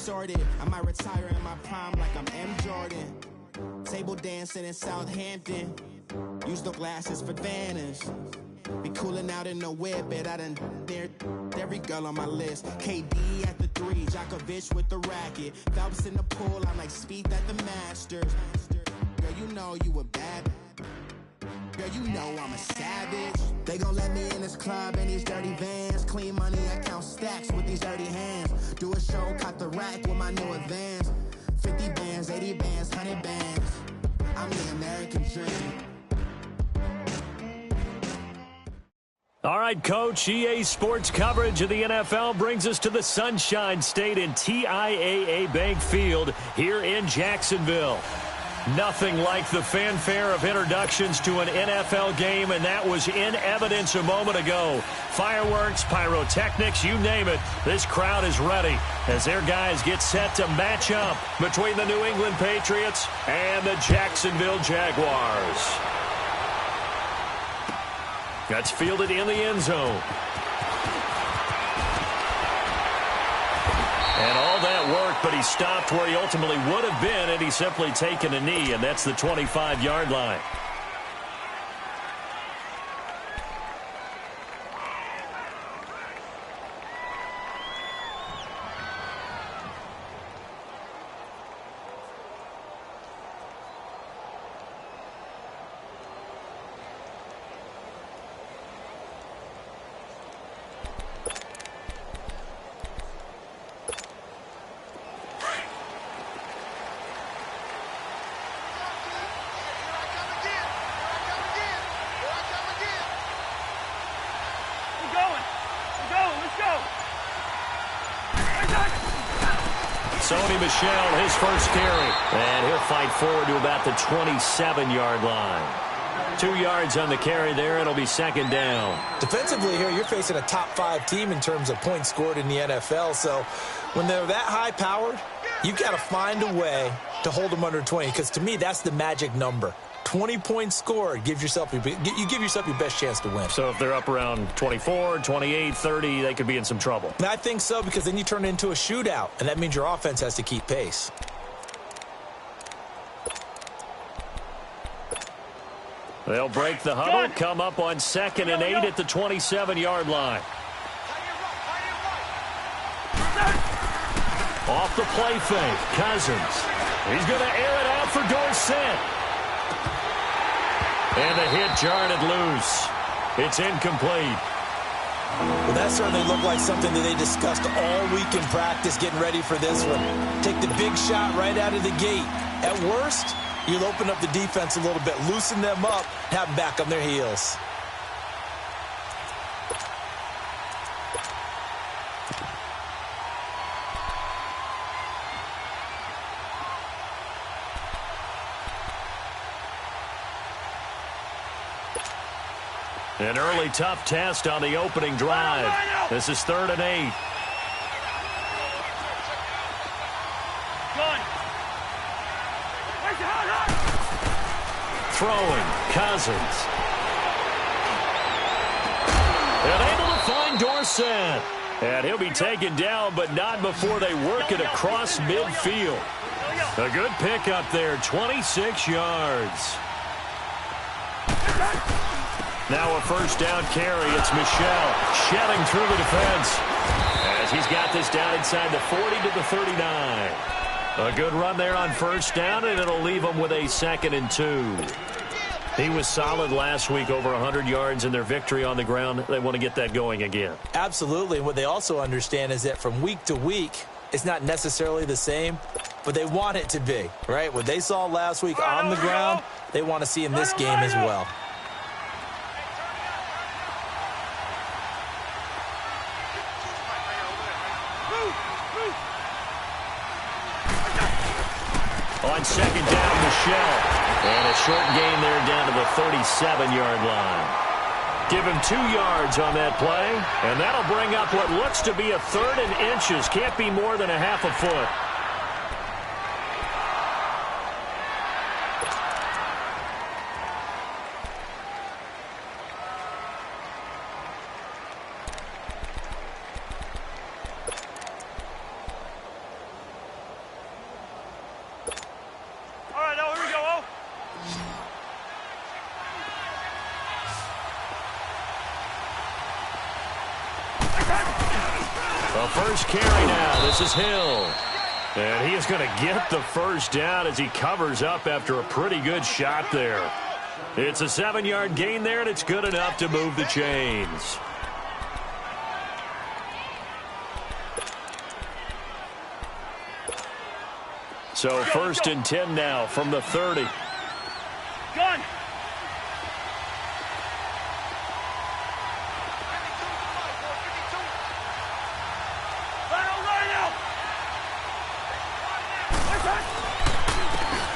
sorted. I might retire in my prime like I'm M. Jordan. Table dancing in Southampton. Use the glasses for Vanish. Be cooling out in the whip, but I done dared every girl on my list. KD at the 3, Djokovic with the racket. Phelps in the pool, I'm like Speed at the Masters. Girl, you know you a bad. Girl, you know I'm a savage. They gon' let me in this club in these dirty vans. Clean money, I count stacks with these dirty hands. Do a show, cut the rack with my new advance. 50 bands, 80 bands, 100 bands. I'm the American dream. All right, Coach, EA Sports coverage of the NFL brings us to the Sunshine State in TIAA Bank Field here in Jacksonville. Nothing like the fanfare of introductions to an NFL game, and that was in evidence a moment ago. Fireworks, pyrotechnics, you name it. This crowd is ready as their guys get set to match up between the New England Patriots and the Jacksonville Jaguars. That's fielded in the end zone. And all that work, but he stopped where he ultimately would have been had he simply taken a knee, and that's the 25-yard line. Sony Michel, his first carry. And he'll fight forward to about the 27-yard line. 2 yards on the carry there. It'll be second down. Defensively here, you're facing a top-5 team in terms of points scored in the NFL. So when they're that high-powered, you've got to find a way to hold them under 20. Because to me, that's the magic number. 20 points scored, you give yourself your best chance to win. So if they're up around 24, 28, 30, they could be in some trouble. I think so, because then you turn it into a shootout, and that means your offense has to keep pace. They'll break the huddle, come up on 2nd and 8 at the 27-yard line. Off the play fake, Cousins. He's going to air it out for Dorsett. And the hit jarred it loose. It's incomplete. Well, that certainly looked like something that they discussed all week in practice, getting ready for this one. Take the big shot right out of the gate. At worst, you'll open up the defense a little bit, loosen them up, have them back on their heels. An early tough test on the opening drive. This is 3rd and 8. Throwing, Cousins. And able to find Dorsett. And he'll be taken down, but not before they work it across midfield. A good pickup there, 26 yards. Now a first down carry. It's Michel shedding through the defense as he's got this down inside the 40 to the 39. A good run there on first down, and it'll leave them with a 2nd and 2. He was solid last week, over 100 yards in their victory on the ground. They want to get that going again. Absolutely. And what they also understand is that from week to week, it's not necessarily the same, but they want it to be, right? What they saw last week on the ground, they want to see in this game as well. On second down, Michel. And a short gain there down to the 37-yard line. Give him 2 yards on that play, and that'll bring up what looks to be a 3rd and inches. Can't be more than a half a foot. first carry now. This is Hill. And he is going to get the first down as he covers up after a pretty good shot there. It's a 7-yard gain there, and it's good enough to move the chains. So first and 10 now from the 30. Gun.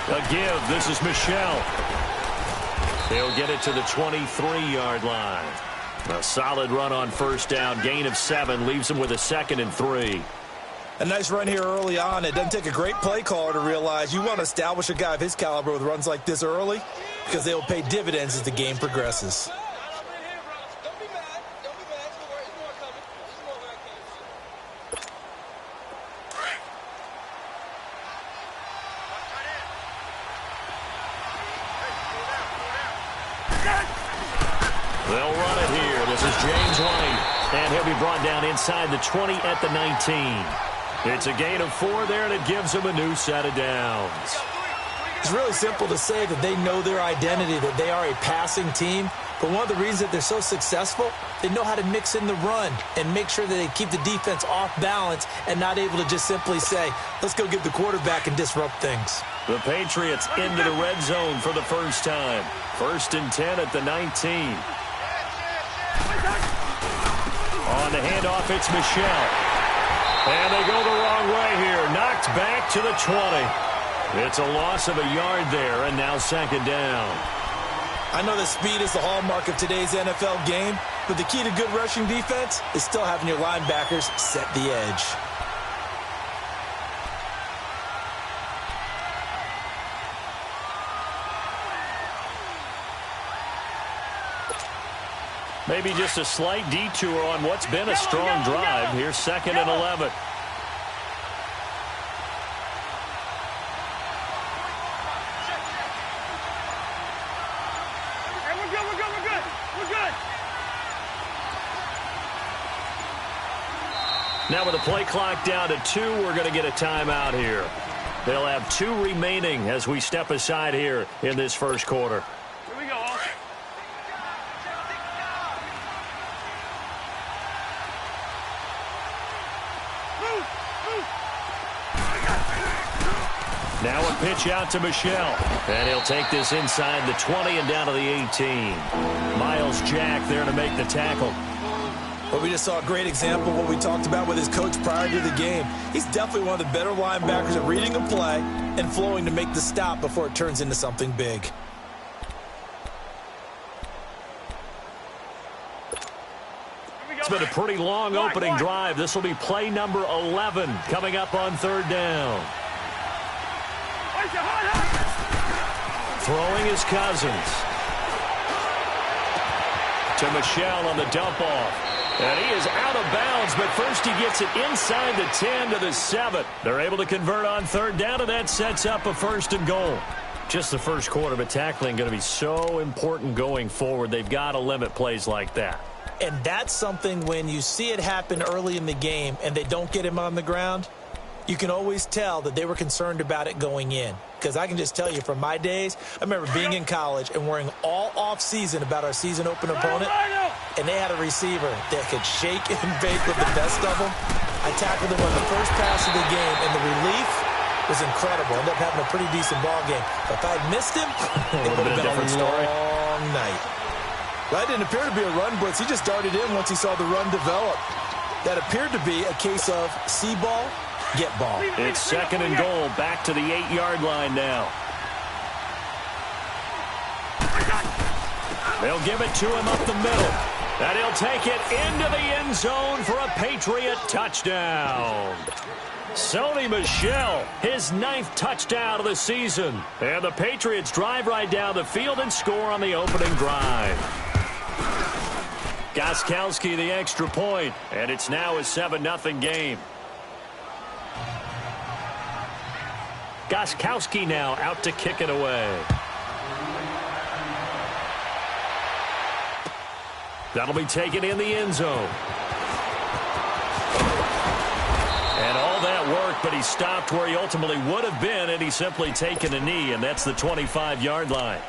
A give. This is Michelle. He'll get it to the 23-yard line. A solid run on first down. Gain of 7 leaves him with a 2nd and 3. A nice run here early on. It doesn't take a great play caller to realize you want to establish a guy of his caliber with runs like this early because they will pay dividends as the game progresses. They'll run it here. This is James White. And he'll be brought down inside the 20 at the 19. It's a gain of 4 there, and it gives him a new set of downs. It's really simple to say that they know their identity, that they are a passing team. But one of the reasons that they're so successful, they know how to mix in the run and make sure that they keep the defense off balance and not able to just simply say, let's go get the quarterback and disrupt things. The Patriots into the red zone for the first time. First and 10 at the 19. On the handoff, it's Michelle. And they go the wrong way here. Knocked back to the 20. It's a loss of a yard there, and now 2nd down. I know that speed is the hallmark of today's NFL game, but the key to good rushing defense is still having your linebackers set the edge. Maybe just a slight detour on what's been a strong drive. Here's 2nd and 11. Now with the play clock down to 2, we're going to get a timeout here. They'll have 2 remaining as we step aside here in this first quarter. Here we go, Austin. Now a pitch out to Michelle. And he'll take this inside the 20 and down to the 18. Miles Jack there to make the tackle. Well, we just saw a great example of what we talked about with his coach prior to the game. He's definitely one of the better linebackers at reading a play and flowing to make the stop before it turns into something big. It's been a pretty long opening drive. This will be play number 11 coming up on 3rd down. Throwing is Cousins. To Michelle on the dump off. And he is out of bounds, but first he gets it inside the 10 to the 7. They're able to convert on 3rd down, and that sets up a 1st and goal. Just the first quarter, but tackling going to be so important going forward. They've got to limit plays like that. And that's something when you see it happen early in the game and they don't get him on the ground, you can always tell that they were concerned about it going in. Because I can just tell you from my days, I remember being in college and worrying all off-season about our season open opponent, and they had a receiver that could shake and bake with the best of them. I tackled him on the first pass of the game, and the relief was incredible. Ended up having a pretty decent ball game. But if I had missed him, it would have been a long night. Well, that didn't appear to be a run blitz. He just darted in once he saw the run develop. That appeared to be a case of see ball, get ball. It's 2nd and goal, back to the 8-yard line now. They'll give it to him up the middle. And he'll take it into the end zone for a Patriot touchdown. Sony Michel, his 9th touchdown of the season. And the Patriots drive right down the field and score on the opening drive. Gostkowski the extra point, and it's now a 7-0 game. Gostkowski now out to kick it away. That'll be taken in the end zone. mark, but he stopped where he ultimately would have been, and he's simply taken a knee, and that's the 25-yard line.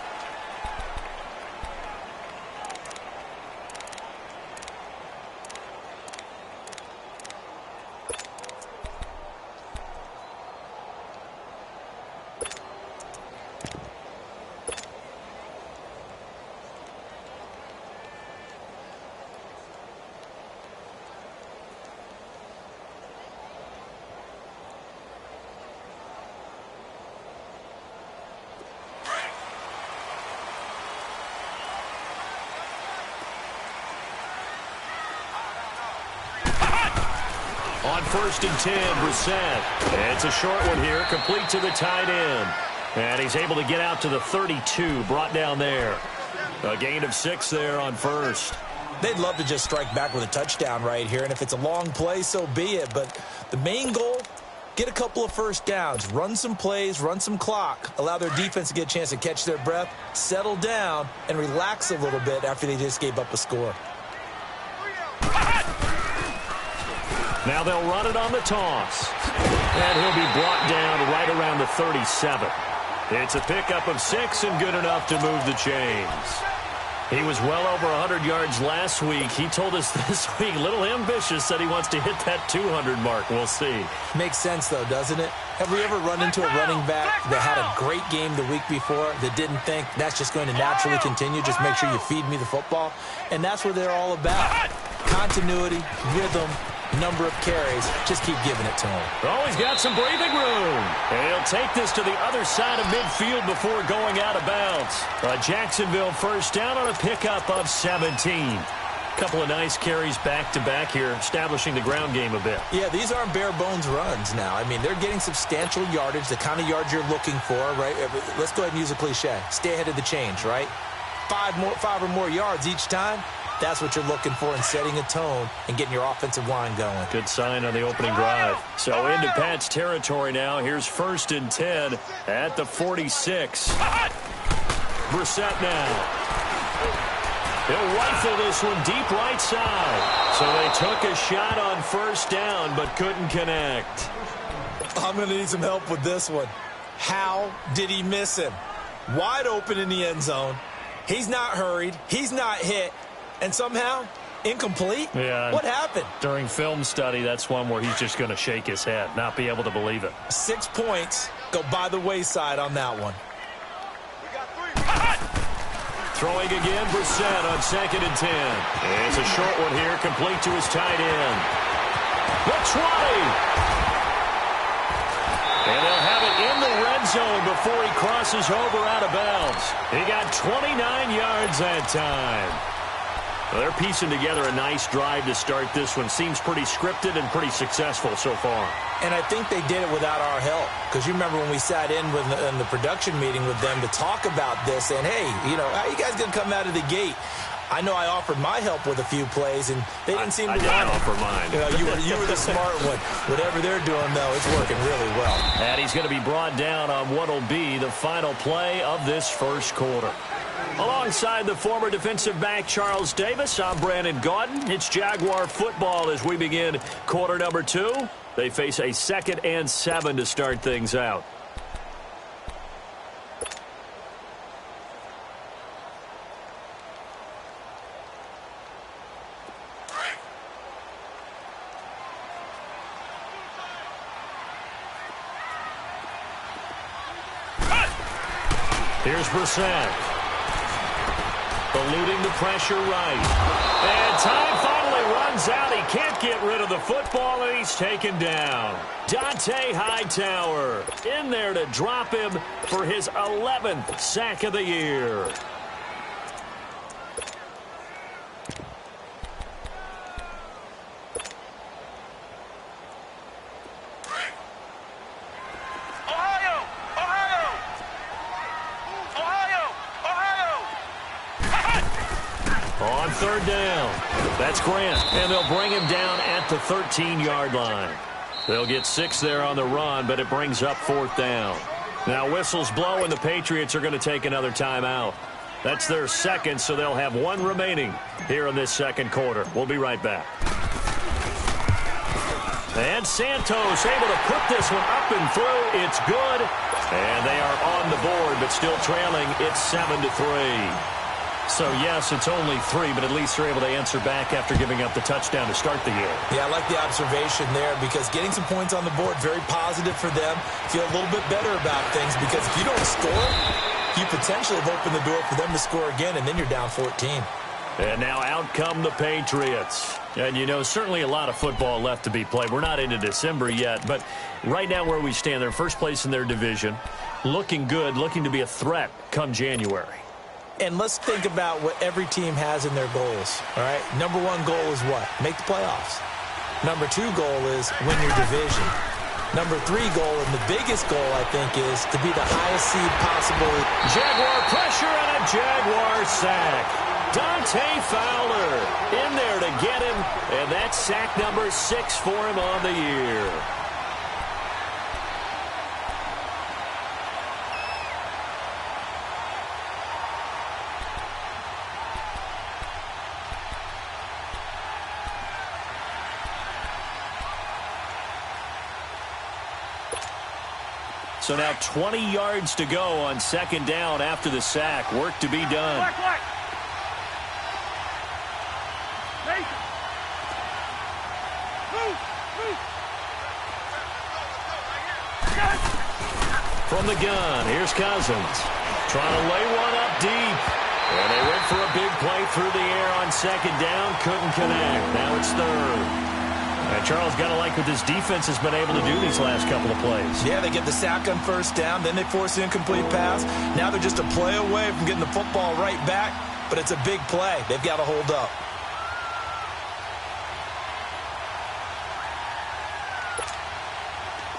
On 1st and 10, Brissett. It's a short one here, complete to the tight end. And he's able to get out to the 32, brought down there. A gain of 6 there on 1st. They'd love to just strike back with a touchdown right here, and if it's a long play, so be it. But the main goal, get a couple of first downs, run some plays, run some clock, allow their defense to get a chance to catch their breath, settle down, and relax a little bit after they just gave up a score. Now they'll run it on the toss. And he'll be brought down right around the 37. It's a pickup of 6 and good enough to move the chains. He was well over 100 yards last week. He told us this week, a little ambitious, said he wants to hit that 200 mark. We'll see. Makes sense, though, doesn't it? Have we ever run into a running back that had a great game the week before that didn't think that's just going to naturally continue? Just make sure you feed me the football. And that's what they're all about. Continuity, rhythm, number of carries. Just keep giving it to him. Oh, he's got some breathing room. And he'll take this to the other side of midfield before going out of bounds. A Jacksonville first down on a pickup of 17. Couple of nice carries back-to-back here, establishing the ground game a bit. Yeah, these aren't bare-bones runs now. I mean, they're getting substantial yardage, the kind of yards you're looking for, right? Let's go ahead and use a cliche. Stay ahead of the change, right? 5 or more yards each time. That's what you're looking for in setting a tone and getting your offensive line going. Good sign on the opening drive. So into Pat's territory now. Here's 1st and 10 at the 46. Brissett now. He'll rifle this one deep right side. So they took a shot on 1st down but couldn't connect. I'm going to need some help with this one. How did he miss him? Wide open in the end zone. He's not hurried. He's not hit. And somehow, incomplete? Yeah. What happened? During film study, that's one where he's just going to shake his head, not be able to believe it. 6 points go by the wayside on that one. Throwing again, Brissett on 2nd and 10. It's a short one here, complete to his tight end. The 20. And they'll have it in the red zone before he crosses over out of bounds. He got 29 yards that time. Well, they're piecing together a nice drive to start this one. Seems pretty scripted and pretty successful so far. And I think they did it without our help. Because you remember when we sat in the production meeting with them to talk about this, and hey, you know, how you guys going to come out of the gate? I know I offered my help with a few plays, and they didn't seem to want it. I didn't offer mine. You know, you were the smart one. Whatever they're doing, though, it's working really well. And he's going to be brought down on what will be the final play of this first quarter. Alongside the former defensive back Charles Davis, I'm Brandon Gaudin. It's Jaguar football as we begin quarter number 2. They face a 2nd and 7 to start things out. Here's Brissett. Eluding the pressure right. And time finally runs out. He can't get rid of the football, and he's taken down. Dante Hightower in there to drop him for his 11th sack of the year. On 3rd down, that's Grant, and they'll bring him down at the 13-yard line. They'll get 6 there on the run, but it brings up 4th down. Now whistles blow, and the Patriots are going to take another timeout. That's their 2nd, so they'll have 1 remaining here in this 2nd quarter. We'll be right back. And Santos able to put this one up and through. It's good. And they are on the board, but still trailing. It's 7-3. So, yes, it's only 3, but at least they're able to answer back after giving up the touchdown to start the year. Yeah, I like the observation there because getting some points on the board, very positive for them. Feel a little bit better about things because if you don't score, you potentially have opened the door for them to score again, and then you're down 14. And now out come the Patriots. And, you know, certainly a lot of football left to be played. We're not into December yet, but right now where we stand, they're first place in their division, looking good, looking to be a threat come January. And let's think about what every team has in their goals, all right? Number 1 goal is what? Make the playoffs. Number 2 goal is win your division. Number 3 goal, and the biggest goal, I think, is to be the highest seed possible. Jaguar pressure and a Jaguar sack. Dante Fowler in there to get him, and that's sack number 6 for him on the year. So now 20 yards to go on second down after the sack. Work to be done. Black. Move. From the gun, here's Cousins. Trying to lay one up deep. And they went for a big play through the air on second down. Couldn't connect. Now it's third. Charles, got to like what this defense has been able to do these last couple of plays. Yeah, they get the sack on first down, then they force an incomplete pass. Now they're just a play away from getting the football right back, but it's a big play. They've got to hold up.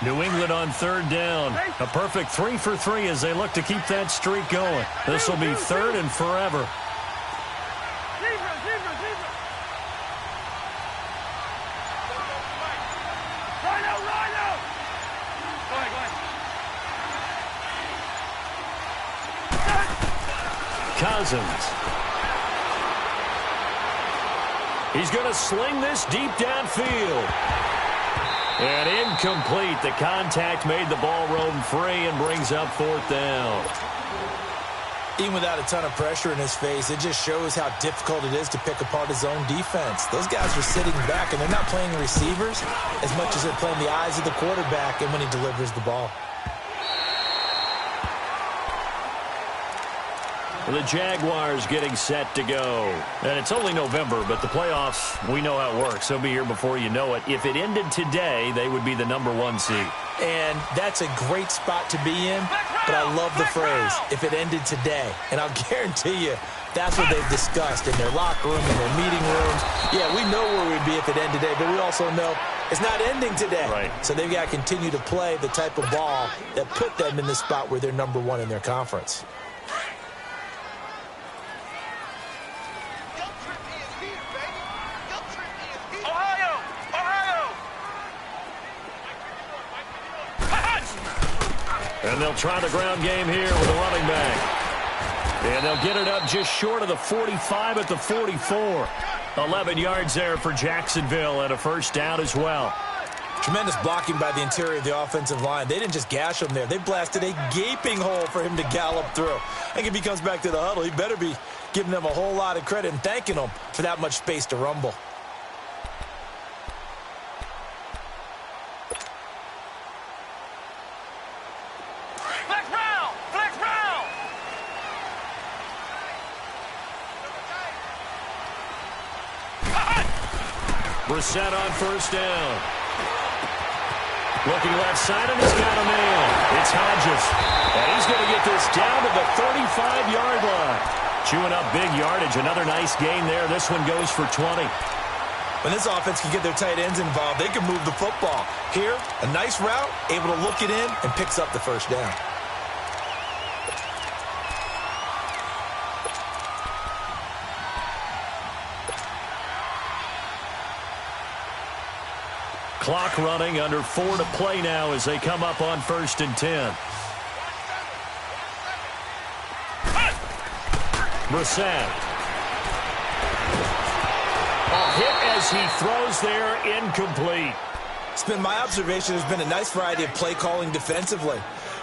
New England on third down. A perfect 3 for 3 as they look to keep that streak going. This will be third and forever. Cousins. He's going to sling this deep downfield. And incomplete. The contact made the ball roam free and brings up fourth down. Even without a ton of pressure in his face, it just shows how difficult it is to pick apart his own defense. Those guys are sitting back, and they're not playing receivers as much as they're playing the eyes of the quarterback and when he delivers the ball. The Jaguars getting set to go. And it's only November, but the playoffs, we know how it works. They'll be here before you know it. If it ended today, they would be the number 1 seed. And that's a great spot to be in, but I love the phrase, if it ended today. And I'll guarantee you, that's what they've discussed in their locker room, in their meeting rooms. Yeah, we know where we'd be if it ended today, but we also know it's not ending today. Right. So they've got to continue to play the type of ball that put them in the spot where they're number 1 in their conference. And they'll try the ground game here with a running back. And they'll get it up just short of the 45 at the 44. 11 yards there for Jacksonville and a first down as well. Tremendous blocking by the interior of the offensive line. They didn't just gash him there. They blasted a gaping hole for him to gallop through. I think if he comes back to the huddle, he better be giving them a whole lot of credit and thanking them for that much space to rumble. Brissett on first down. Looking left side, and he's got a man. It's Hodges. And he's going to get this down to the 35-yard line. Chewing up big yardage. Another nice gain there. This one goes for 20. When this offense can get their tight ends involved, they can move the football. Here, a nice route, able to look it in, and picks up the first down. Clock running, under 4 to play now as they come up on 1st and 10. Brissett. A hit as he throws there, incomplete. It's been my observation there's been a nice variety of play calling defensively.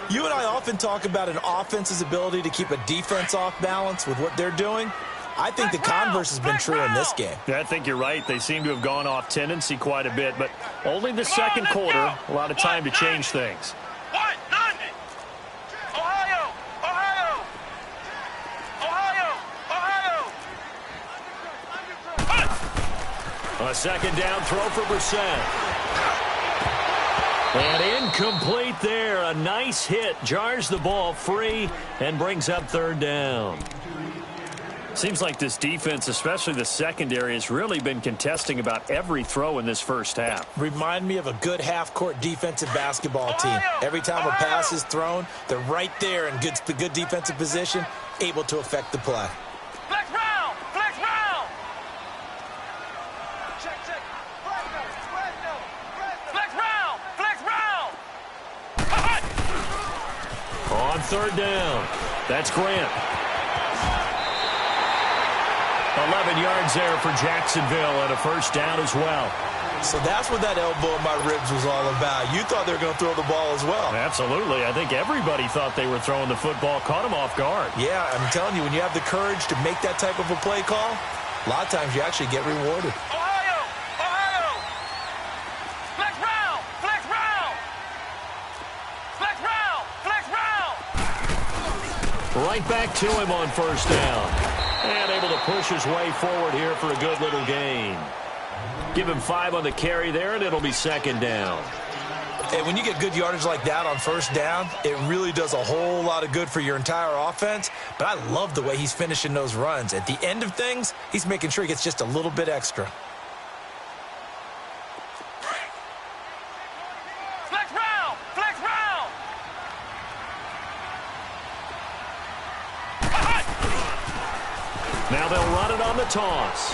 You and I often talk about an offense's ability to keep a defense off balance with what they're doing. I think the converse has been true in this game. Yeah, I think you're right. They seem to have gone off tendency quite a bit, but only the second quarter, a lot of time to change things. A second down throw for Brissett. And incomplete there. A nice hit. Jars the ball free and brings up third down. Seems like this defense, especially the secondary, has really been contesting about every throw in this first half. Remind me of a good half-court defensive basketball team. Every time a pass is thrown, they're right there in good defensive position, able to affect the play. Flex round! Flex round! Flex round! Flex round! On third down, that's Grant. 11 yards there for Jacksonville and a first down as well. So that's what that elbow in my ribs was all about. You thought they were going to throw the ball as well. Absolutely. I think everybody thought they were throwing the football, caught him off guard. Yeah, I'm telling you, when you have the courage to make that type of a play call, a lot of times you actually get rewarded. Ohio! Ohio! Flex round! Flex round! Flex round! Flex round! Right back to him on first down. And able to push his way forward here for a good little gain. Give him 5 on the carry there, and it'll be second down. And when you get good yardage like that on first down, it really does a whole lot of good for your entire offense. But I love the way he's finishing those runs. At the end of things, he's making sure he gets just a little bit extra. Flex round! Flex round! Now they'll run it on the toss.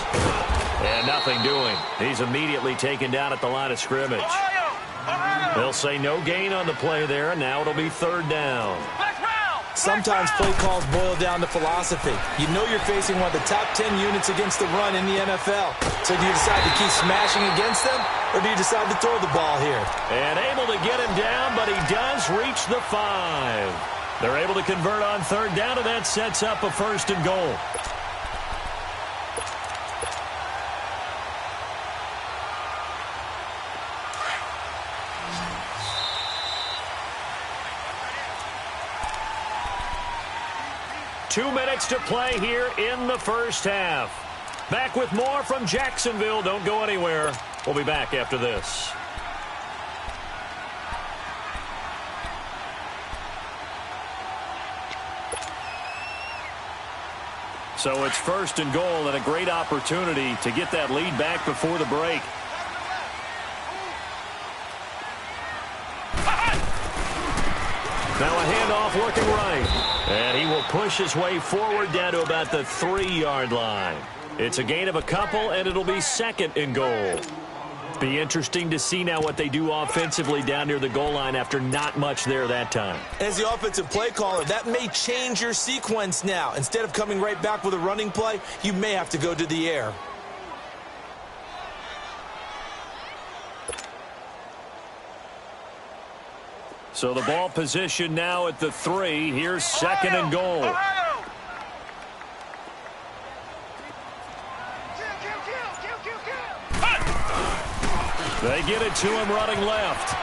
And nothing doing. He's immediately taken down at the line of scrimmage. Ohio! Ohio! They'll say no gain on the play there, and now it'll be third down. Flex round! Sometimes play calls boil down to philosophy. You know you're facing one of the top 10 units against the run in the NFL. So do you decide to keep smashing against them, or do you decide to throw the ball here? And able to get him down, but he does reach the 5. They're able to convert on third down, and that sets up a first and goal. Two minutes to play here in the first half. Back with more from Jacksonville. Don't go anywhere. We'll be back after this. So it's first and goal and a great opportunity to get that lead back before the break. Now a handoff working right. And he will push his way forward down to about the 3-yard line. It's a gain of a couple, and it'll be second and goal. Be interesting to see now what they do offensively down near the goal line after not much there that time. As the offensive play caller, that may change your sequence now. Instead of coming right back with a running play, you may have to go to the air. So the ball position now at the 3. Here's second and goal. Ohio! They get it to him running left.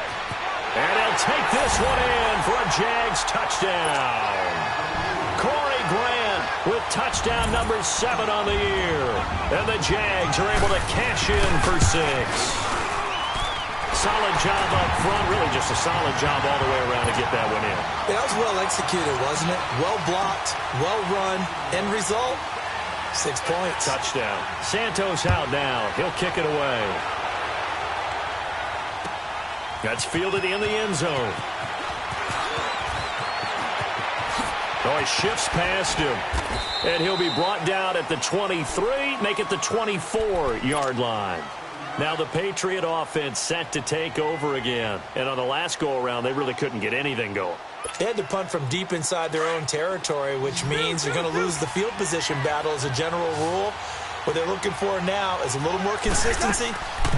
And he'll take this one in for a Jags touchdown. Corey Grant with touchdown number 7 on the year. And the Jags are able to cash in for 6. Solid job up front. Really just a solid job all the way around to get that one in. That was well executed, wasn't it? Well blocked, well run. End result, 6 points. Touchdown. Santos out now. He'll kick it away. That's fielded in the end zone. Oh, he shifts past him. And he'll be brought down at the 23, make it the 24-yard line. Now the Patriot offense set to take over again. And on the last go-around, they really couldn't get anything going. They had to punt from deep inside their own territory, which means you're going to lose the field position battle as a general rule. What they're looking for now is a little more consistency,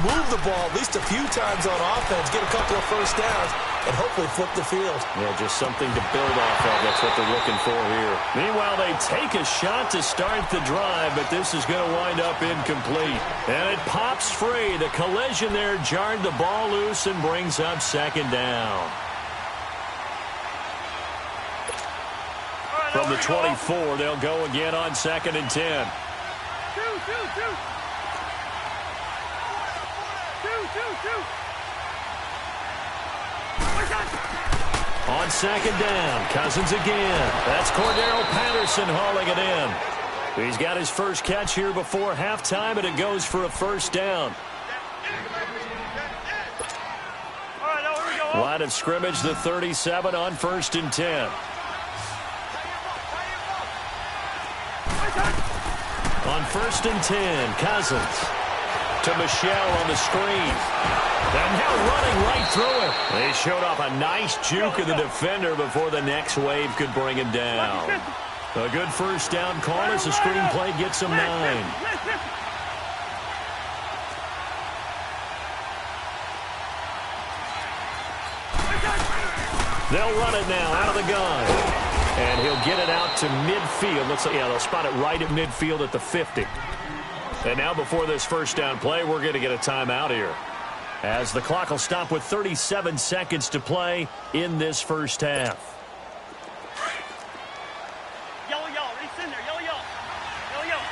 move the ball at least a few times on offense, get a couple of first downs, and hopefully flip the field. Yeah, just something to build off of. That's what they're looking for here. Meanwhile, they take a shot to start the drive, but this is going to wind up incomplete. And it pops free. The collision there jarred the ball loose and brings up second down. From the 24, they'll go again on 2nd and 10. On 2nd down, Cousins again. That's Cordero Patterson hauling it in. He's got his first catch here before halftime, and it goes for a first down. Line of scrimmage, the 37 on 1st and 10. On 1st and 10, Cousins to Michelle on the screen. And now running right through it. They showed off a nice juke of the defender before the next wave could bring him down. A good first down call as the screen play gets him 9. They'll run it now out of the gun. And he'll get it out to midfield. Looks like, yeah, they'll spot it right at midfield at the 50. And now before this first down play, we're going to get a timeout here, as the clock will stop with 37 seconds to play in this first half. Yellow, yellow. Reach in there. Yellow, yellow. Yellow, yellow.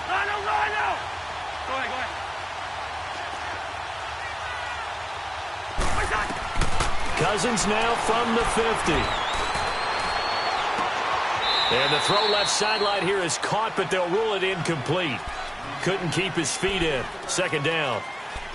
No. Go ahead. Cousins now from the 50. And the throw left sideline here is caught, but they'll rule it incomplete. Couldn't keep his feet in. 2nd down.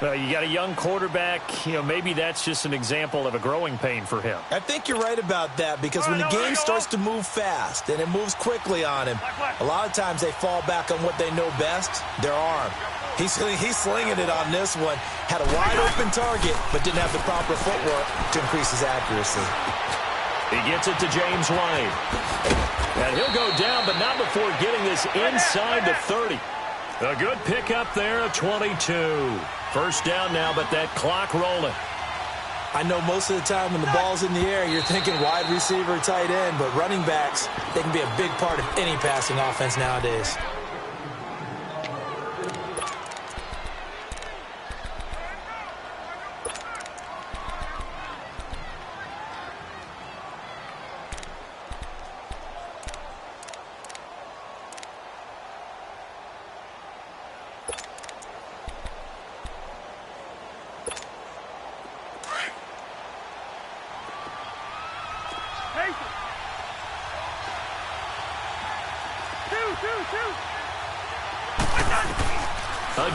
You got a young quarterback. Maybe that's just an example of a growing pain for him. I think you're right about that, because when the game starts to move fast and it moves quickly on him, a lot of times they fall back on what they know best, their arm. He's slinging it on this one. Had a wide-open target, but didn't have the proper footwork to increase his accuracy. He gets it to James White. And he'll go down, but not before getting this inside the 30. A good pickup there, a 22. First down now, but that clock rolling. I know most of the time when the ball's in the air, you're thinking wide receiver, tight end, but running backs, they can be a big part of any passing offense nowadays.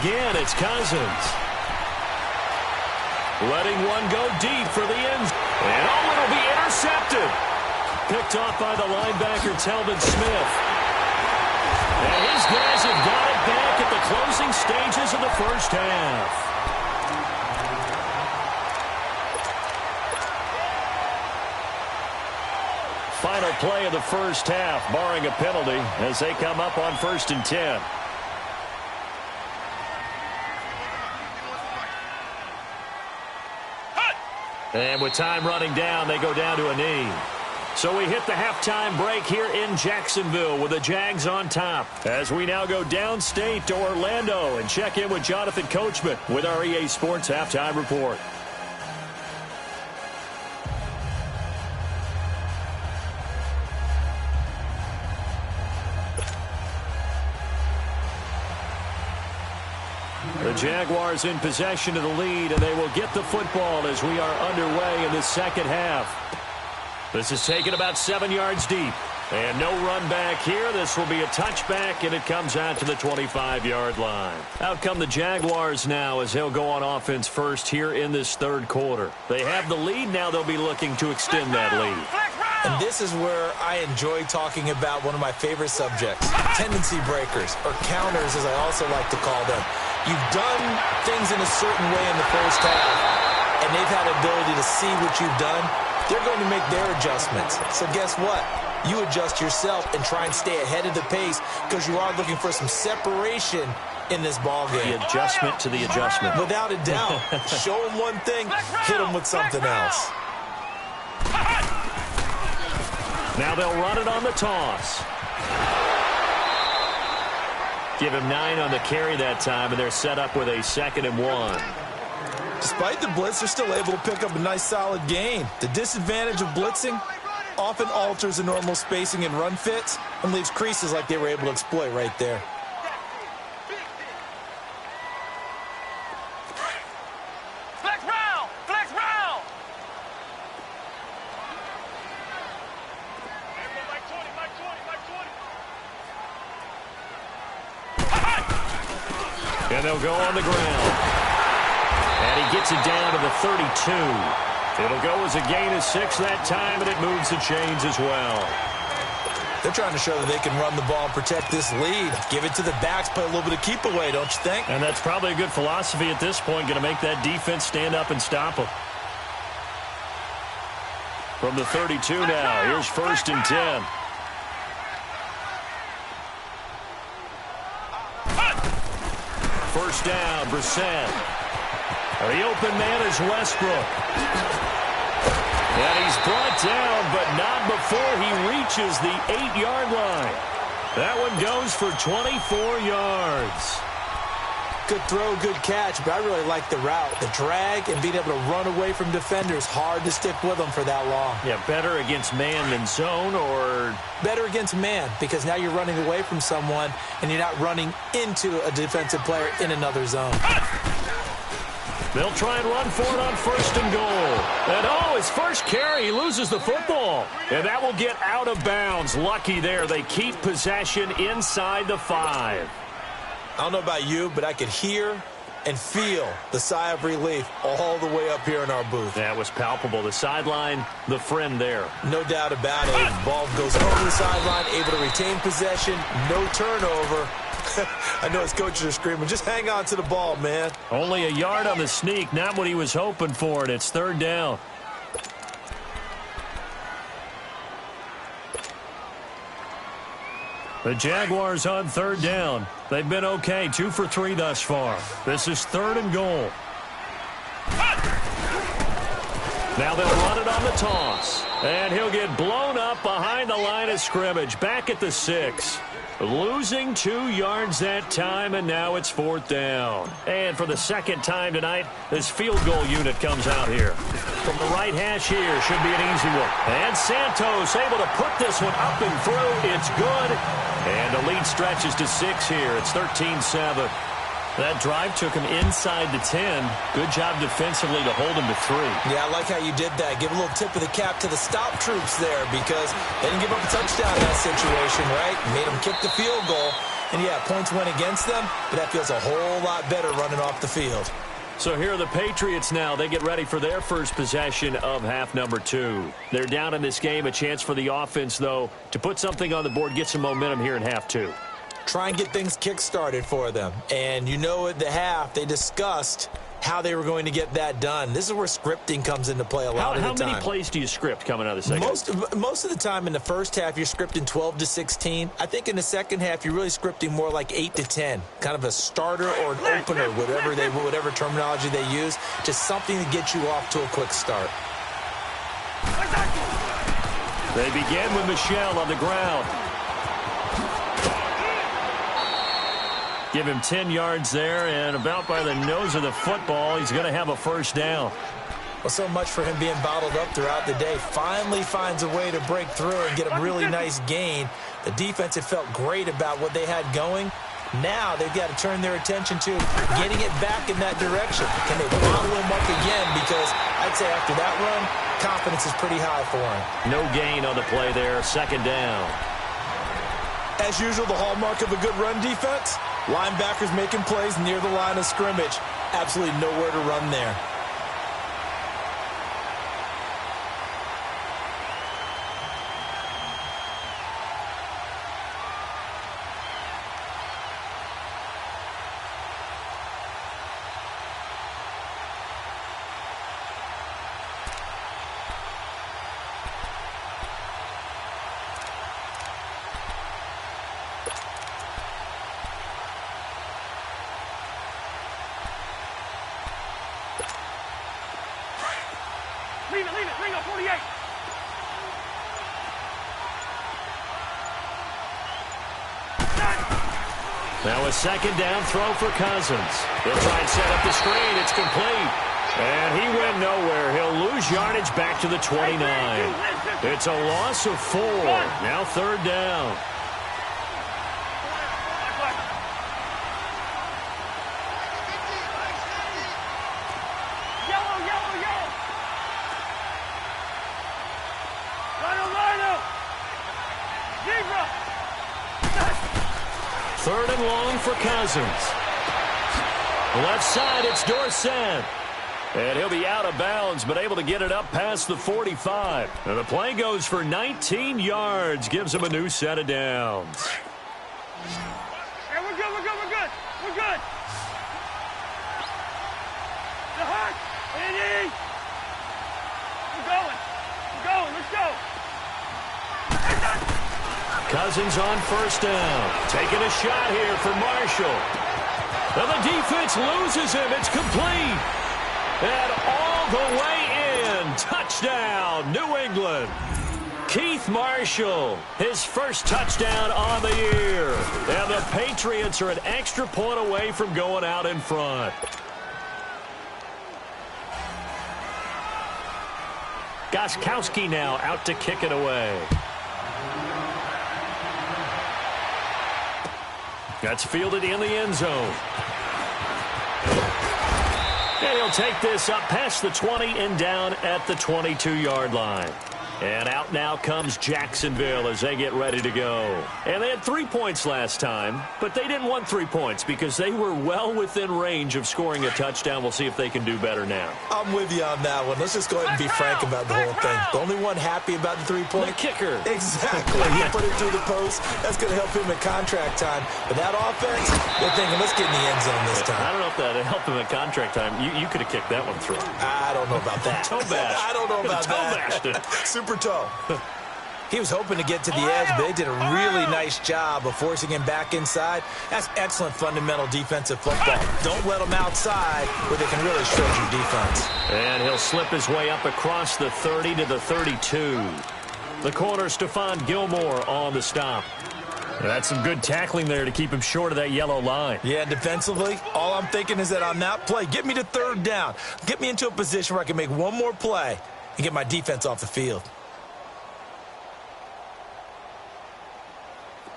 Again, it's Cousins. Letting one go deep for the end. And it'll be intercepted. Picked off by the linebacker, Telvin Smith. And his guys have got it back at the closing stages of the first half. Final play of the first half, barring a penalty, as they come up on 1st and 10. And with time running down, they go down to a knee. So we hit the halftime break here in Jacksonville with the Jags on top, as we now go downstate to Orlando and check in with Jonathan Coachman with our EA Sports Halftime Report. The Jaguars in possession of the lead, and they will get the football as we are underway in the second half. This is taken about 7 yards deep. And no run back here. This will be a touchback, and it comes out to the 25-yard line. Out come the Jaguars now as they'll go on offense first here in this third quarter. They have the lead. Now they'll be looking to extend that lead. And this is where I enjoy talking about one of my favorite subjects, tendency breakers, or counters as I also like to call them. You've done things in a certain way in the first half, and they've had the ability to see what you've done. They're going to make their adjustments. So guess what? you adjust yourself and try and stay ahead of the pace because you are looking for some separation in this ball game. The adjustment to the adjustment. Without a doubt. Show them one thing, hit them with something else. Now they'll run it on the toss. Give him 9 on the carry that time, and they're set up with a 2nd and 1. Despite the blitz, they're still able to pick up a nice solid gain. The disadvantage of blitzing often alters the normal spacing and run fits and leaves creases like they were able to exploit right there. Flex round! Flex round! Mike 20, Mike 20, Mike 20. And they'll go on the ground. And he gets it down to the 32. It'll go as a gain of 6 that time, and it moves the chains as well. They're trying to show that they can run the ball and protect this lead. Give it to the backs, play a little bit of keep away, don't you think? And that's probably a good philosophy at this point, going to make that defense stand up and stop them. From the 32 now, here's 1st and 10. First down, Brissett. The open man is Westbrook. And he's brought down, but not before he reaches the 8-yard line. That one goes for 24 yards. Good throw, good catch, but I really like the route. The drag and being able to run away from defenders, hard to stick with them for that long. Yeah, better against man than zone, or better against man, because now you're running away from someone and you're not running into a defensive player in another zone. They'll try and run for it on 1st and goal. And his first carry, he loses the football. And that will get out of bounds. Lucky there. They keep possession inside the 5. I don't know about you, but I could hear and feel the sigh of relief all the way up here in our booth. That was palpable. The sideline, the friend there. No doubt about it. The ball goes over the sideline, able to retain possession, no turnover. I know his coaches are screaming, just hang on to the ball, man. Only a yard on the sneak, not what he was hoping for, and it's 3rd down. The Jaguars on 3rd down. They've been okay, 2 for 3 thus far. This is 3rd and goal. Now they'll run it on the toss. And he'll get blown up behind the line of scrimmage, back at the 6. Losing 2 yards that time, and now it's 4th down. And for the 2nd time tonight, this field goal unit comes out here. From the right hash here, should be an easy one. And Santos able to put this one up and through. It's good. And the lead stretches to 6 here. It's 13-7. That drive took him inside the 10. Good job defensively to hold him to 3. Yeah, I like how you did that. Give a little tip of the cap to the stop troops there because they didn't give up a touchdown in that situation, right? Made them kick the field goal. And, yeah, points went against them, but that feels a whole lot better running off the field. So here are the Patriots now. They get ready for their first possession of half number 2. They're down in this game. A chance for the offense, though, to put something on the board, get some momentum here in half 2. Try and get things kick-started for them. And you know at the half, they discussed how they were going to get that done. This is where scripting comes into play a lot of the time. How many plays do you script coming out of the second? Most of the time in the first half, you're scripting 12 to 16. I think in the second half, you're really scripting more like 8 to 10. Kind of a starter or an opener, whatever terminology they use. Just something to get you off to a quick start. They begin with Michel on the ground. Give him 10 yards there, and about by the nose of the football, he's going to have a first down. Well, so much for him being bottled up throughout the day. Finally finds a way to break through and get a really nice gain. The defense had felt great about what they had going. Now they've got to turn their attention to getting it back in that direction. Can they bottle him up again? Because I'd say after that run, confidence is pretty high for him. No gain on the play there, second down. As usual, the hallmark of a good run defense, linebackers making plays near the line of scrimmage. Absolutely nowhere to run there. Leave it. Ringo, 48. Now a second down throw for Cousins. He'll try and set up the screen. It's complete. And he went nowhere. He'll lose yardage back to the 29. It's a loss of 4. Now third down. Third and long for Cousins. Left side, it's Dorsett. And he'll be out of bounds, but able to get it up past the 45. And the play goes for 19 yards. Gives him a new set of downs. Hey, we're good. The heart. Andy. We're going. Let's go. Cousins on first down. Taking a shot here for Marshall. And the defense loses him. It's complete. And all the way in. Touchdown, New England. Keith Marshall, his first touchdown on the year. And the Patriots are an extra point away from going out in front. Gostkowski now out to kick it away. That's fielded in the end zone. And he'll take this up past the 20 and down at the 22-yard line. And out now comes Jacksonville as they get ready to go. And they had 3 points last time, but they didn't want 3 points because they were well within range of scoring a touchdown. We'll see if they can do better now. I'm with you on that one. Let's just go ahead and be frank about the whole thing. The only one happy about the 3-point? The kicker. Exactly. He put it through the post. That's going to help him at contract time. But that offense, they're thinking, let's get in the end zone this time. I don't know if that helped him at contract time. You could have kicked that one through. I don't know about that. Toe bash. I don't know about that. Super toe. He was hoping to get to the edge, but they did a really nice job of forcing him back inside. That's excellent fundamental defensive football. Don't let them outside where they can really stretch your defense. And he'll slip his way up across the 30 to the 32. The corner, Stephon Gilmore on the stop. That's some good tackling there to keep him short of that yellow line. Yeah, defensively, all I'm thinking is that on that play, get me to third down. Get me into a position where I can make one more play and get my defense off the field.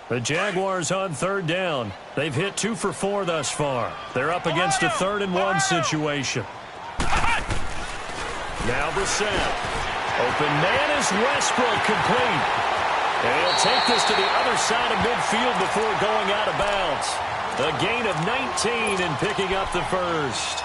The Jaguars on third down. They've hit 2 for 4 thus far. They're up against a 3rd and 1 situation. Now Brissett. Open man is Westbrook, complete. And he'll take this to the other side of midfield before going out of bounds. A gain of 19 and picking up the first.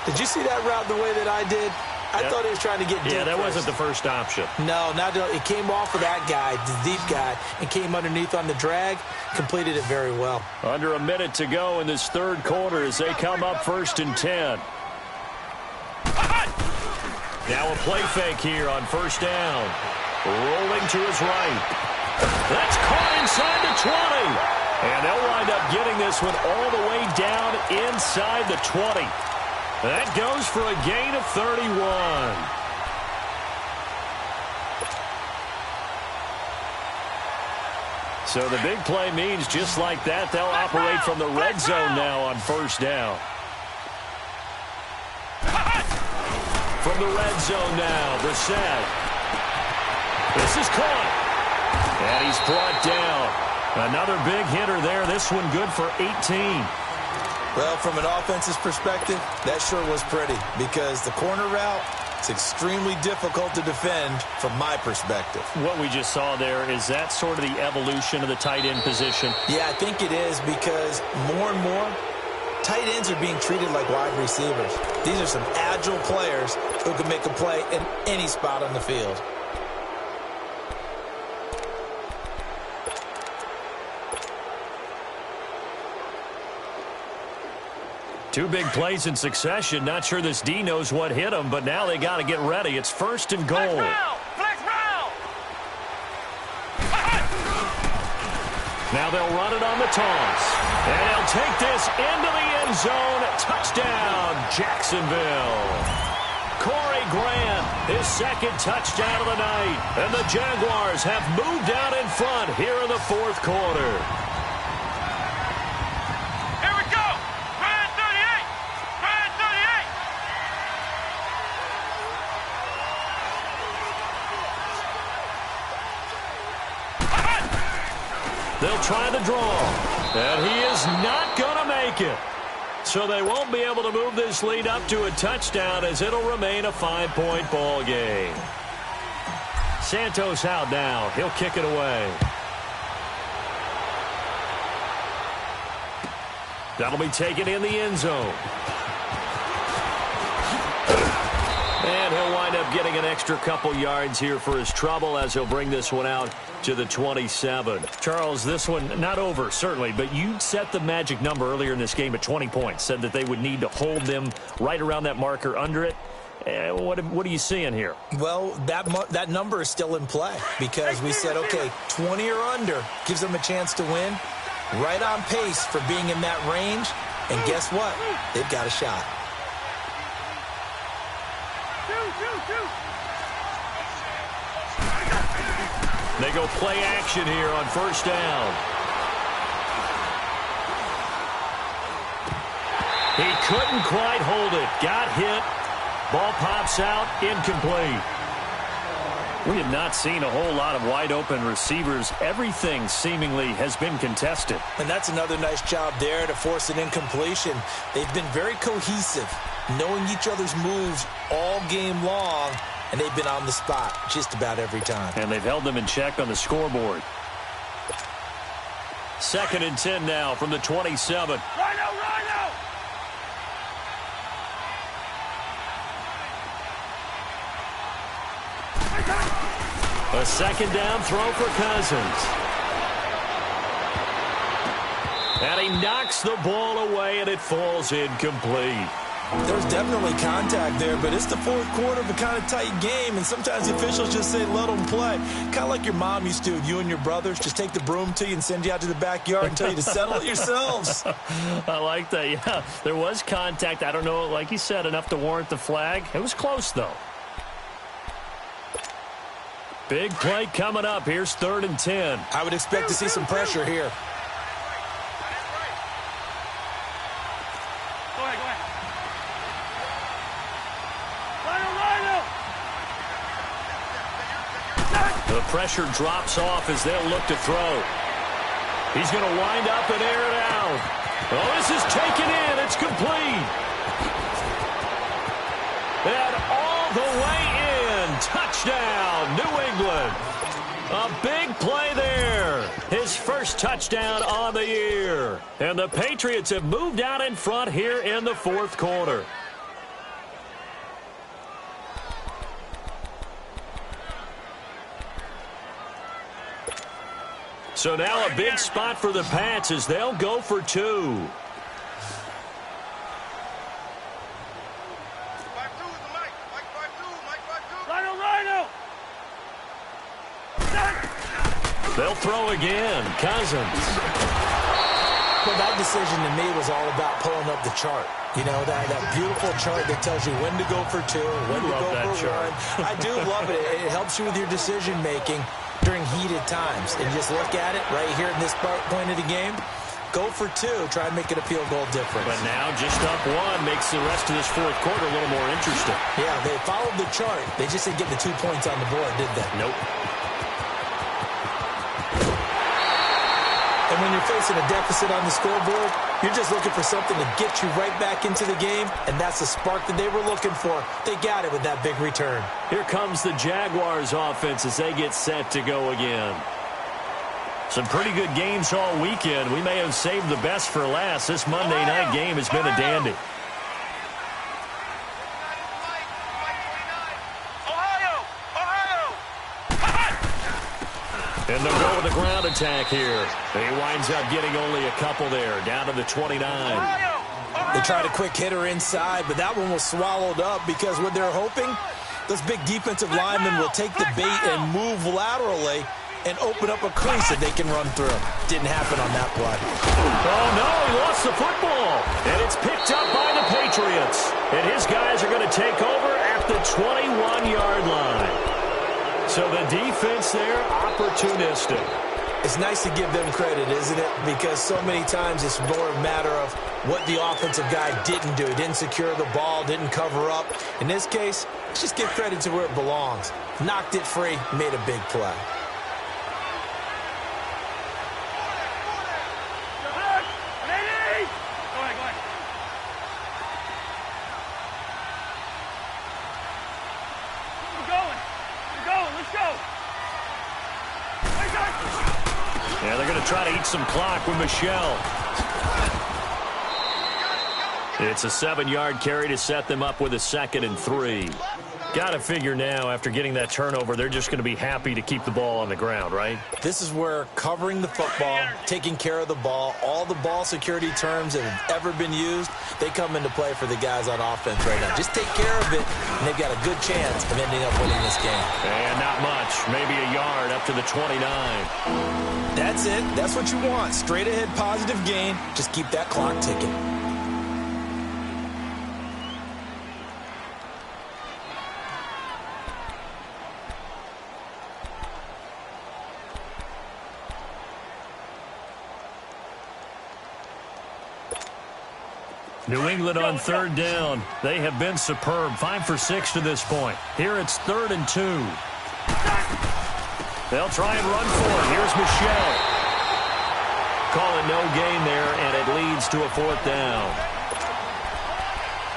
Did you see that route the way that I did? I thought he was trying to get deep. Yeah, that first. wasn't the first option. No, it came off of that guy, the deep guy, and came underneath on the drag, completed it very well. Under a minute to go in this third quarter as they come up 1st and 10. Now a play fake here on first down. Rolling to his right. That's caught inside the 20. And they'll wind up getting this one all the way down inside the 20. That goes for a gain of 31. So the big play means just like that, they'll operate from the red zone now on first down. From the red zone now, Brissett. This is caught. And he's brought down. Another big hitter there. This one good for 18. Well, from an offense's perspective, that sure was pretty because the corner route is extremely difficult to defend from my perspective. What we just saw there, is that sort of the evolution of the tight end position? Yeah, I think it is because more and more, tight ends are being treated like wide receivers. These are some agile players who can make a play in any spot on the field. Two big plays in succession. Not sure this D knows what hit him, but now they got to get ready. It's 1st and goal. Flex route. Now they'll run it on the toss. And they'll take this into the end zone. Touchdown, Jacksonville. Corey Grant his second touchdown of the night. And the Jaguars have moved out in front here in the fourth quarter. Here we go. Red 38. Red 38. They'll try the draw. And he is not going to make it. So they won't be able to move this lead up to a touchdown as it'll remain a 5-point ball game. Santos out now. He'll kick it away. That'll be taken in the end zone. And he'll wind up getting an extra couple yards here for his trouble as he'll bring this one out to the 27. Charles, this one not over, certainly, but you set the magic number earlier in this game at 20 points, said that they would need to hold them right around that marker under it. What are you seeing here? Well, that number is still in play because we said, okay, 20 or under gives them a chance to win. Right on pace for being in that range. And guess what? They've got a shot. They go play action here on first down. He couldn't quite hold it. Got hit. Ball pops out. Incomplete. We have not seen a whole lot of wide open receivers. Everything seemingly has been contested. And that's another nice job there to force an incompletion. They've been very cohesive, knowing each other's moves all game long, and they've been on the spot just about every time. And they've held them in check on the scoreboard. 2nd and 10 now from the 27. Rhino, Rhino! A second down throw for Cousins. And he knocks the ball away, and it falls incomplete. There's definitely contact there, but it's the fourth quarter of a kind of tight game, and sometimes the officials just say, let them play. Kind of like your mom used to, you and your brothers, just take the broom to you and send you out to the backyard and tell you to settle it yourselves. I like that, yeah. There was contact. I don't know, like you said, enough to warrant the flag. It was close, though. Big play coming up. Here's 3rd and 10. I would expect to see some pressure here. Go ahead, go ahead. Rhino, Rhino! The pressure drops off as they'll look to throw. He's going to wind up and air it out. Oh, this is taken in. It's complete. And all the way in. Touchdown, New England. A big play there. His first touchdown on the year. And the Patriots have moved out in front here in the fourth quarter. So now a big spot for the Pats as they'll go for 2. Rhino, Rhino! They'll throw again. Cousins. Well, that decision to me was all about pulling up the chart. You know, that beautiful chart that tells you when to go for 2, when to go for 1. I do love it. It helps you with your decision-making during heated times. And just look at it right here in this point of the game. Go for 2. Try and make it a field goal difference. But now just up 1 makes the rest of this fourth quarter a little more interesting. Yeah, they followed the chart. They just didn't get the 2 points on the board, did they? Nope. And when you're facing a deficit on the scoreboard, you're just looking for something to get you right back into the game, and that's the spark that they were looking for. They got it with that big return. Here comes the Jaguars offense as they get set to go again. Some pretty good games all weekend. We may have saved the best for last. This Monday night game has been a dandy. And they'll go with the ground attack here. And he winds up getting only a couple there, down to the 29. They tried a quick hitter inside, but that one was swallowed up because what they're hoping, those big defensive linemen will take the bait and move laterally and open up a crease that they can run through. Didn't happen on that play. Oh, no, he lost the football. And it's picked up by the Patriots. And his guys are going to take over at the 21-yard line. So the defense there, opportunistic. It's nice to give them credit, isn't it? Because so many times it's more a matter of what the offensive guy didn't do. He didn't secure the ball, didn't cover up. In this case, let's just give credit to where it belongs. Knocked it free, made a big play. Yeah, they're going to try to eat some clock with Michelle. It's a 7-yard carry to set them up with a 2nd and 3. Got to figure now, after getting that turnover, they're just going to be happy to keep the ball on the ground, right? This is where covering the football, taking care of the ball, all the ball security terms that have ever been used, they come into play for the guys on offense right now. Just take care of it, and they've got a good chance of ending up winning this game. And not much. Maybe a yard up to the 29. That's it. That's what you want. Straight ahead positive gain. Just keep that clock ticking. New England on 3rd down. They have been superb. 5 for 6 to this point. Here it's 3rd and 2. They'll try and run for it. Here's Michelle. Calling no gain there, and it leads to a 4th down.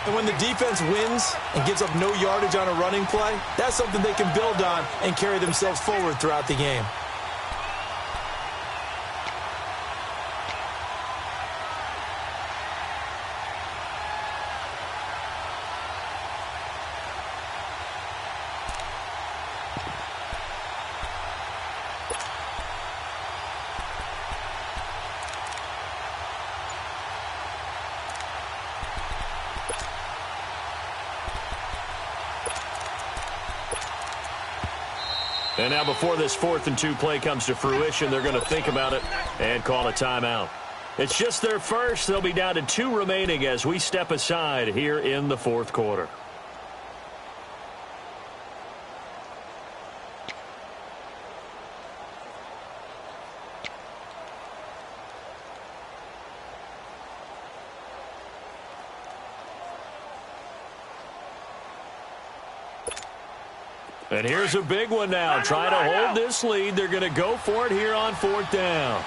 And when the defense wins and gives up no yardage on a running play, that's something they can build on and carry themselves forward throughout the game. And now before this 4th and 2 play comes to fruition, they're going to think about it and call a timeout. It's just their first. They'll be down to 2 remaining as we step aside here in the 4th quarter. And here's a big one now. Trying to hold this lead. They're going to go for it here on 4th down.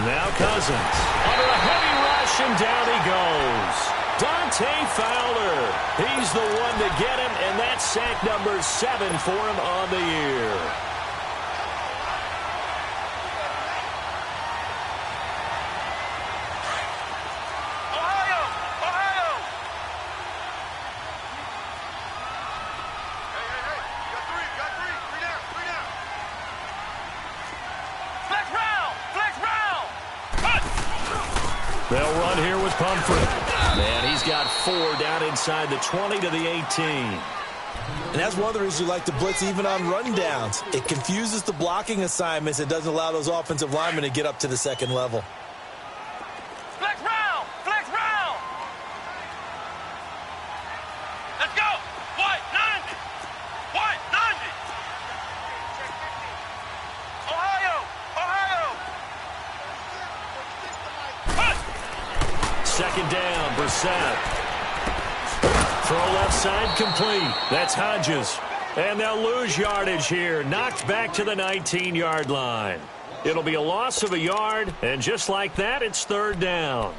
Now Cousins. Under a heavy rush, and down he goes. Dante Fowler. He's the one to get him, and that's sack number 7 for him on the year. They'll run here with Pumphrey. Man, he's got 4 down inside the 20 to the 18. And that's one of the reasons you like to blitz even on rundowns. It confuses the blocking assignments. It doesn't allow those offensive linemen to get up to the 2nd level. Flex round! Flex round! Let's go! White, 90! White, 90! Ohio! Ohio! 2nd down, Brissett. Throw left side complete. That's Hodges. And they'll lose yardage here. Knocked back to the 19-yard line. It'll be a loss of a yard, and just like that, it's 3rd down.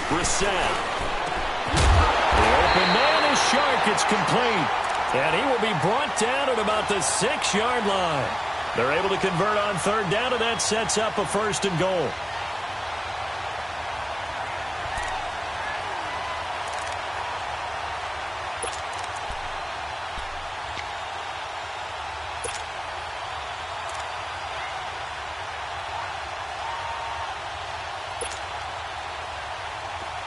Brissett. The open man is Shark. It's complete. And he will be brought down at about the 6-yard line. They're able to convert on 3rd down, and that sets up a 1st and goal.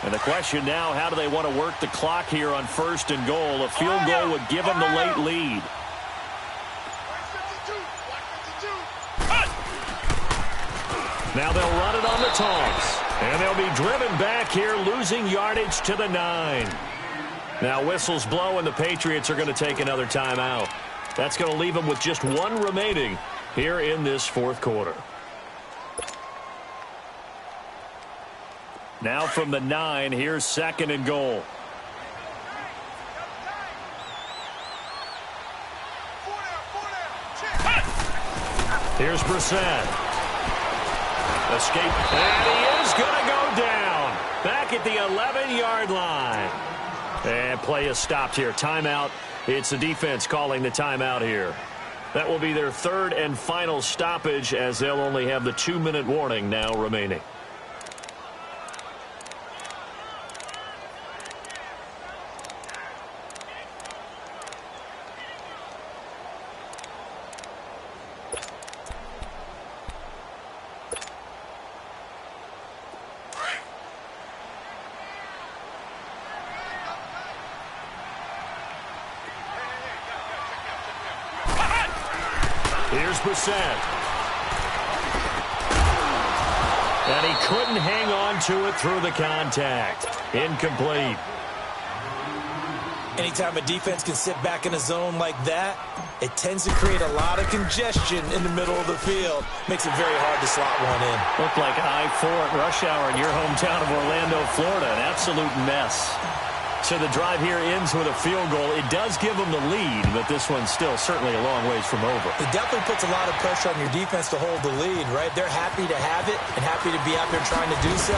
And the question now, how do they want to work the clock here on 1st and goal? A field goal would give them the late lead. Now they'll run it on the toss. And they'll be driven back here, losing yardage to the 9. Now whistles blow, and the Patriots are going to take another timeout. That's going to leave them with just 1 remaining here in this 4th quarter. Now from the 9, here's 2nd and goal. Here's Brissett. Escape, and he is going to go down. Back at the 11-yard line. And play is stopped here. Timeout. It's the defense calling the timeout here. That will be their 3rd and final stoppage, as they'll only have the 2-minute warning now remaining. Here's Brissett. And he couldn't hang on to it through the contact. Incomplete. Anytime a defense can sit back in a zone like that, it tends to create a lot of congestion in the middle of the field. Makes it very hard to slot one in. Looked like I-4 at rush hour in your hometown of Orlando, Florida. An absolute mess. So the drive here ends with a field goal. It does give them the lead, but this one's still certainly a long ways from over. It definitely puts a lot of pressure on your defense to hold the lead, right? They're happy to have it and happy to be out there trying to do so.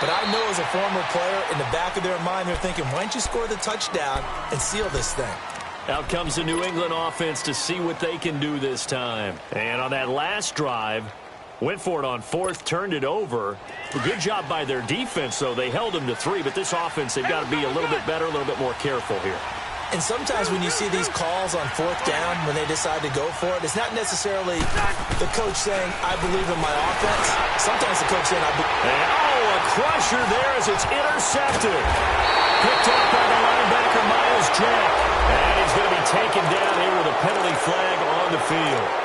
But I know as a former player, in the back of their mind, they're thinking, why don't you score the touchdown and seal this thing? Out comes the New England offense to see what they can do this time. And on that last drive, went for it on 4th, turned it over. A good job by their defense, though. They held them to 3, but this offense, they've got to be a little bit better, a little bit more careful here. And sometimes when you see these calls on 4th down, when they decide to go for it, it's not necessarily the coach saying, I believe in my offense. Sometimes the coach saying, I believe. Oh, a crusher there as it's intercepted. Picked up by the linebacker, Miles Jack. And he's going to be taken down here with a penalty flag on the field.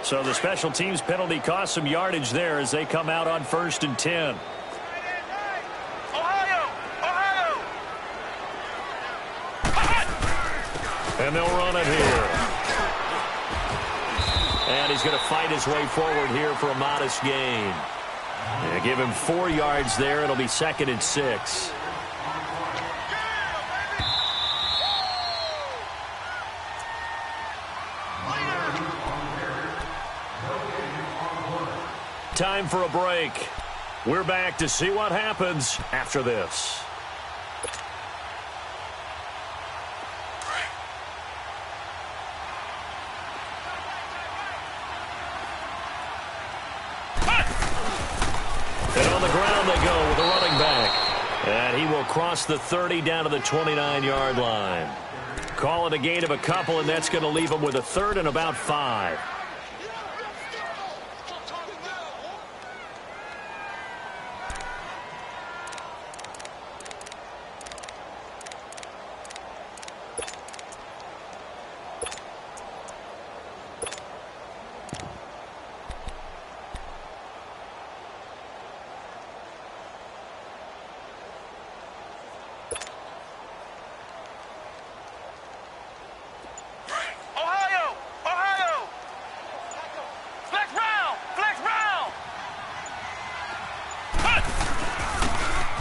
So the special teams penalty cost some yardage there as they come out on 1st and 10. And they'll run it here. And he's going to fight his way forward here for a modest gain. Yeah, give him 4 yards there. It'll be 2nd and 6. Time for a break. We're back to see what happens after this. And on the ground they go with a running back. And he will cross the 30 down to the 29-yard line. Call it a gain of a couple, and that's going to leave him with a 3rd and about 5.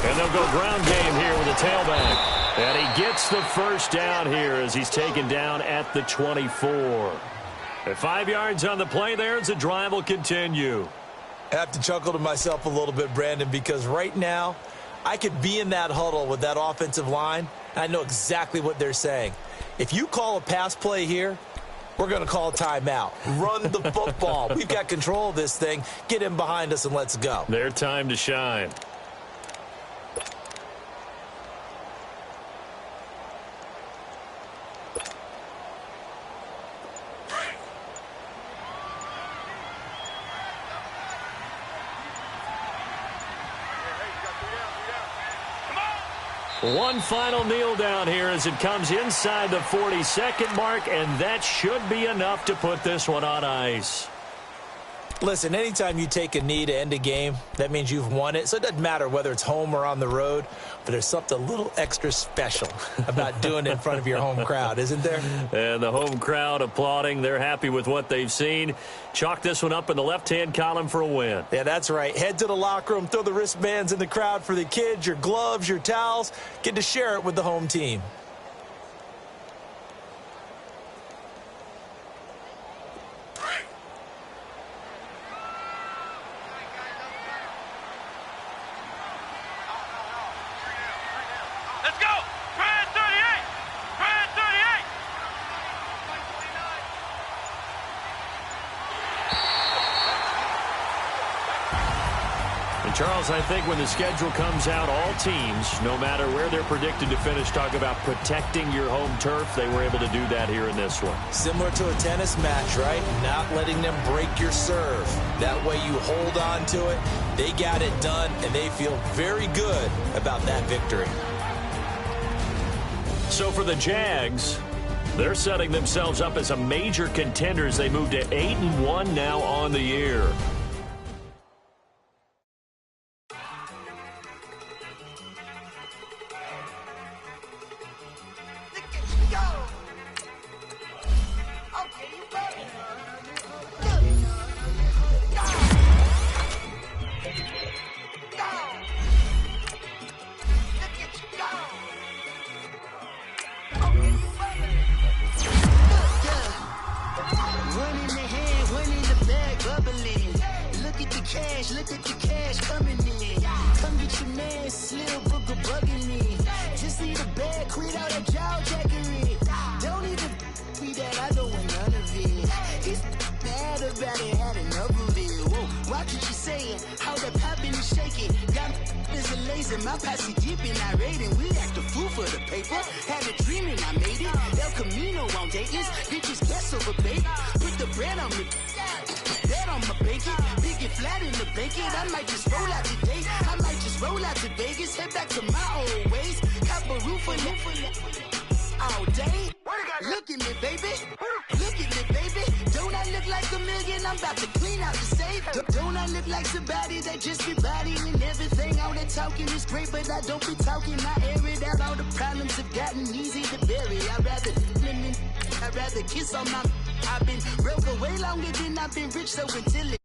And they'll go ground game here with a tailback. And he gets the first down here as he's taken down at the 24. At 5 yards on the play there as the drive will continue. I have to chuckle to myself a little bit, Brandon, because right now I could be in that huddle with that offensive line, and I know exactly what they're saying. If you call a pass play here, we're going to call a timeout. Run the football. We've got control of this thing. Get in behind us and let's go. Their time to shine. One final kneel down here as it comes inside the 40-second mark, and that should be enough to put this one on ice. Listen, anytime you take a knee to end a game, that means you've won it. So it doesn't matter whether it's home or on the road, but there's something a little extra special about doing it in front of your home crowd, isn't there? And the home crowd applauding. They're happy with what they've seen. Chalk this one up in the left-hand column for a win. Yeah, that's right. Head to the locker room, throw the wristbands in the crowd for the kids, your gloves, your towels. Get to share it with the home team. Charles, I think when the schedule comes out, all teams, no matter where they're predicted to finish, talk about protecting your home turf. They were able to do that here in this one. Similar to a tennis match, right? Not letting them break your serve. That way you hold on to it. They got it done, and they feel very good about that victory. So for the Jags, they're setting themselves up as a major contender as they move to 8-1 now on the year. My passy deep and irate, and we act a fool for the paper. Had a dream and I made it. El Camino on Dayton's, bitches guess over baby. Put the bread on me, bread on my bacon. Big and flat in the bacon. I might just roll out today. I might just roll out to Vegas. Head back to my old ways. Cop a roof for all day. Look at me, baby. Look at me, baby. Don't I look like a million? I'm about to clean out the safe. Don't I look like somebody that just be bodying everything? All that talking is great, but I don't be talking. I air it out. All the problems have gotten easy to bury. I'd rather kiss on my. I've been broke away longer than I've been rich, so until it